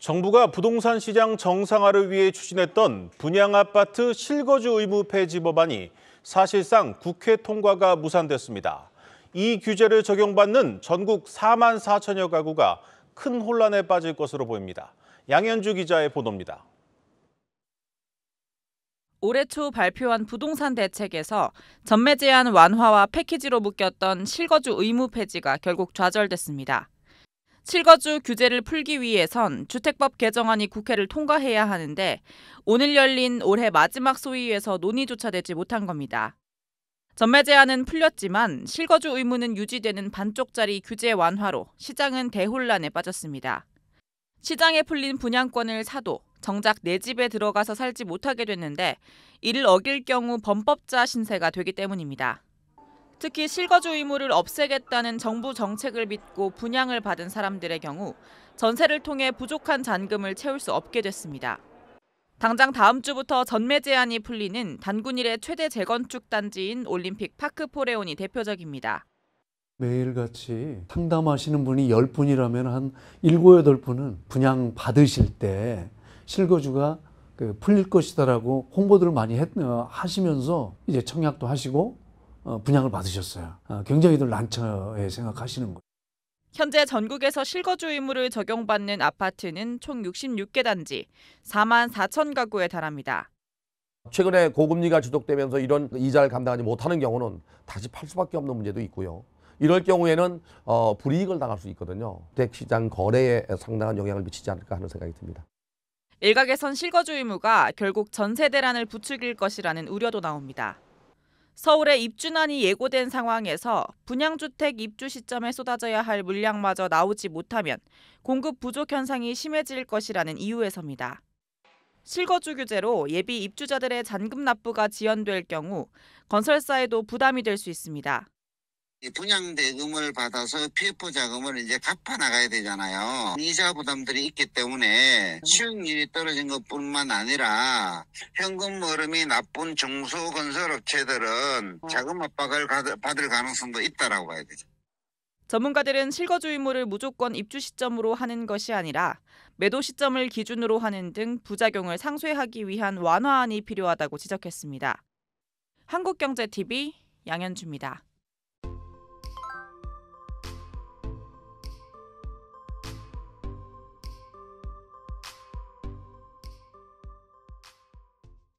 정부가 부동산 시장 정상화를 위해 추진했던 분양아파트 실거주 의무 폐지 법안이 사실상 국회 통과가 무산됐습니다. 이 규제를 적용받는 전국 4만 4천여 가구가 큰 혼란에 빠질 것으로 보입니다. 양현주 기자의 보도입니다. 올해 초 발표한 부동산 대책에서 전매 제한 완화와 패키지로 묶였던 실거주 의무 폐지가 결국 좌절됐습니다. 실거주 규제를 풀기 위해선 주택법 개정안이 국회를 통과해야 하는데 오늘 열린 올해 마지막 소위에서 논의조차 되지 못한 겁니다. 전매 제한은 풀렸지만 실거주 의무는 유지되는 반쪽짜리 규제 완화로 시장은 대혼란에 빠졌습니다. 시장에 풀린 분양권을 사도 정작 내 집에 들어가서 살지 못하게 됐는데 이를 어길 경우 범법자 신세가 되기 때문입니다. 특히 실거주 의무를 없애겠다는 정부 정책을 믿고 분양을 받은 사람들의 경우 전세를 통해 부족한 잔금을 채울 수 없게 됐습니다. 당장 다음 주부터 전매 제한이 풀리는 단군일의 최대 재건축 단지인 올림픽 파크 포레온이 대표적입니다. 매일같이 상담하시는 분이 10분이라면 한 7, 8분은 분양 받으실 때 실거주가 풀릴 것이다라고 홍보들을 많이 하시면서 이제 청약도 하시고 분양을 받으셨어요. 굉장히들 난처해 생각하시는 거예요. 현재 전국에서 실거주 의무를 적용받는 아파트는 총 66개 단지, 4만 4천 가구에 달합니다. 최근에 고금리가 지속되면서 이런 이자를 감당하지 못하는 경우는 다시 팔 수밖에 없는 문제도 있고요. 이럴 경우에는 불이익을 당할 수 있거든요. 주택시장 거래에 상당한 영향을 미치지 않을까 하는 생각이 듭니다. 일각에선 실거주 의무가 결국 전세 대란을 부추길 것이라는 우려도 나옵니다. 서울에 입주난이 예고된 상황에서 분양주택 입주 시점에 쏟아져야 할 물량마저 나오지 못하면 공급 부족 현상이 심해질 것이라는 이유에서입니다. 실거주 규제로 예비 입주자들의 잔금 납부가 지연될 경우 건설사에도 부담이 될 수 있습니다. 분양 대금을 받아서 PF 자금을 이제 갚아 나가야 되잖아요. 이자 부담들이 있기 때문에 수익률이 떨어진 것뿐만 아니라 현금 흐름이 나쁜 중소건설업체들은 자금 압박을 받을 가능성도 있다라고 봐야 되죠. 전문가들은 실거주 의무를 무조건 입주 시점으로 하는 것이 아니라 매도 시점을 기준으로 하는 등 부작용을 상쇄하기 위한 완화안이 필요하다고 지적했습니다. 한국경제TV 양현주입니다.